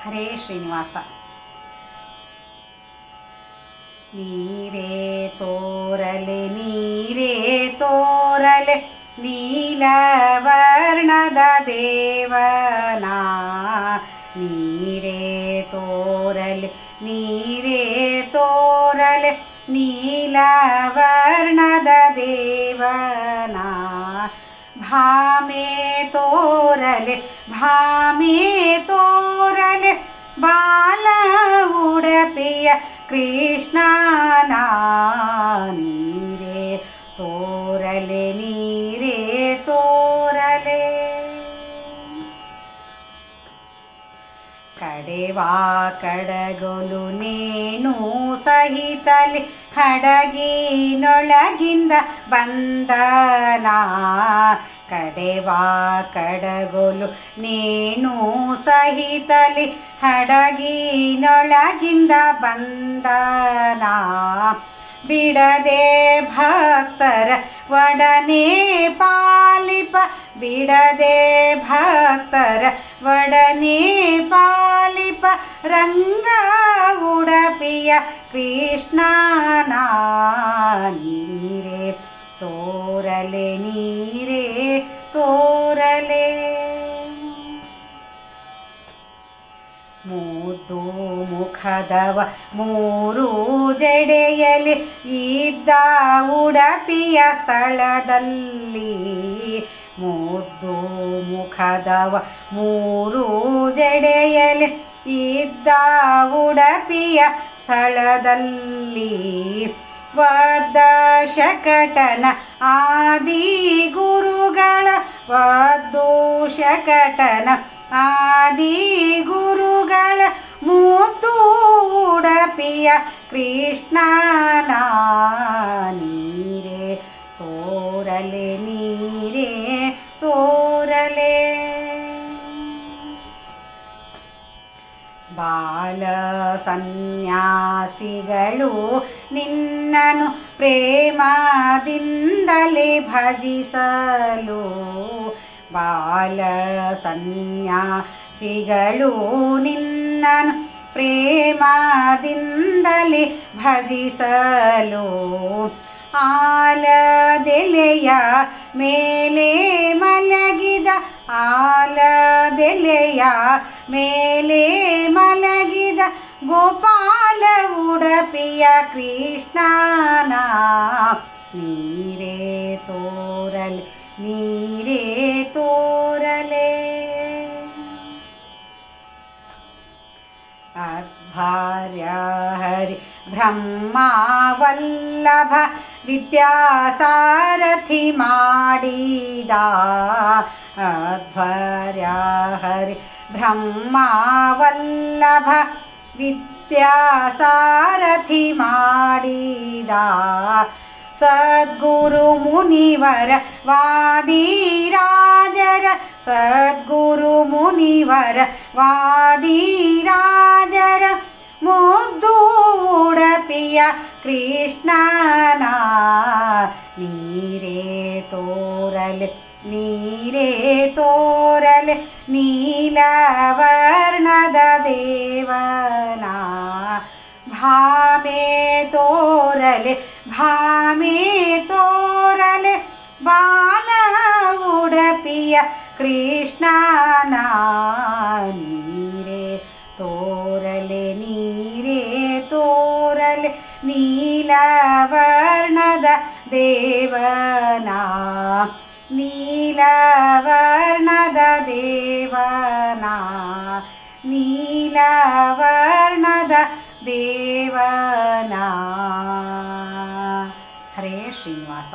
ಹರೇ ಶ್ರೀನಿವಾಸ. ನೀರೇ ತೋರಲೆ ನೀರೇ ತೋರಲೆ ನೀಲವರ್ಣದ ದೇವನಾ, ನೀರೇ ತೋರಲೆ ನೀರೇ ತೋರಲೆ ನೀಲವರ್ಣದ ದೇವನಾ, ಭಾಮೆ ತೋರಲೆ ಭಾಮೆ ತೋರಲೆ ಬಾಲ ಉಡಪಿಯ ಕೃಷ್ಣನಾ, ನೀರೇ ತೋರಲೆ ನೀರೇ ತೋರಲೆ. ಕಡೆವಾ ಕಡಗೊಲು ನೇಣು ಸಹಿತಲಿ ಹಡಗಿನೊಳಗಿಂದ ಬಂದನಾ, ಕಡೆವಾ ಕಡಗೊಲು ನೇಣು ಸಹಿತಲಿ ಹಡಗಿನೊಳಗಿಂದ ಬಂದನಾ, ಬಿಡದೆ ಭಕ್ತರ ಒಡನೆ ಪಾಲಿಪ ಬಿಡದೆ ಭಕ್ತರ ಒಡನೆ ಪಾಲಿಪ ರಂಗ ಉಡಪಿಯ ಕೃಷ್ಣನಾ, ನೀರೇ ತೋರಲೆ ನೀರೇ ತೋರಲೆ. ಮುದ್ದು ಮುಖದವ ಮೂರು ಜಡೆಯಲಿ ಇದ್ದ ಉಡಪಿಯ ಸ್ಥಳದಲ್ಲಿ, ಮುದ್ದು ಮುಖದವ ಮೂರು ಜಡೆಯಲಿ ಇದ್ದ ಉಡಪಿಯ ಸ್ಥಳದಲ್ಲಿ, ವದ್ದ ಶಕಟನ ಆದಿ ಗುರುಗಳ ವದ್ದು ಶಕಟನ ಆದಿ ಗುರುಗಳ ಮೂತು ಉಡಪಿಯ ಕೃಷ್ಣನಾ, ನೀರೇ ತೋರಲೆ ನೀರೇ ತೋರಲೆ. ಬಾಲ ಸನ್ಯಾಸಿಗಳು ನಿನ್ನನು ಪ್ರೇಮದಿಂದಲೇ ಭಜಿಸಲು, ಬಾಲ ಸನ್ಯಾಸಿಗಳು ನಿನ್ನನು ಪ್ರೇಮದಿಂದಲೇ ಭಜಿಸಲು, ಆಲದೆಲೆಯ ಮೇಲೆ ಮಲಗಿದ ಆಲದೆಲೆಯ ಮೇಲೆ ಮಲಗಿದ ಗೋಪಾಲ ಉಡಪಿಯ ಕೃಷ್ಣನಾ, ನೀರೇ ತೋರಲೆ ನೀರೇ ತೋರಲೆ. ಅಧ್ವರ್ಯ ಹರಿ ಬ್ರಹ್ಮವಲ್ಲಭ ವಿದ್ಯಾಸಾರಥಿ ಮಾಡಿದ, ಅಧ್ವರ್ಯ ಹರಿ ಬ್ರಹ್ಮವಲ್ಲಭ ವಿದ್ಯಾಸಾರಥಿ ಮಾಡಿದ, ಸದ್ಗುರು ಮುನಿವರ ವಾದಿರಾಜರ ಸದ್ಗುರು ಮುನಿವರ ವಾದಿರಾಜರ ಮುದ್ದು ಉಡಪಿಯ ಕೃಷ್ಣನಾ, ನೀರೇ ತೋರಲೆ ನೀರೇ ತೋರಲೆ ನೀಲವರ್ಣದ ದೇವನಾ, ಭಾಮೆ ತೋರಲೆ ಭಾಮೆ ತೋರಲೆ ಬಾಲ ಉಡಪಿಯ ಕೃಷ್ಣನಾ, ನೀರೇ ತೋರಲೆ ನೀರೇ ತೋರಲೆ ನೀಲವರ್ಣದ ದೇವನಾ, ನೀಲವರ್ಣದ ದೇವನಾ, ನೀಲವರ್ಣದ ದೇವನಾ. ಹರೇ ಶ್ರೀನಿವಾಸ.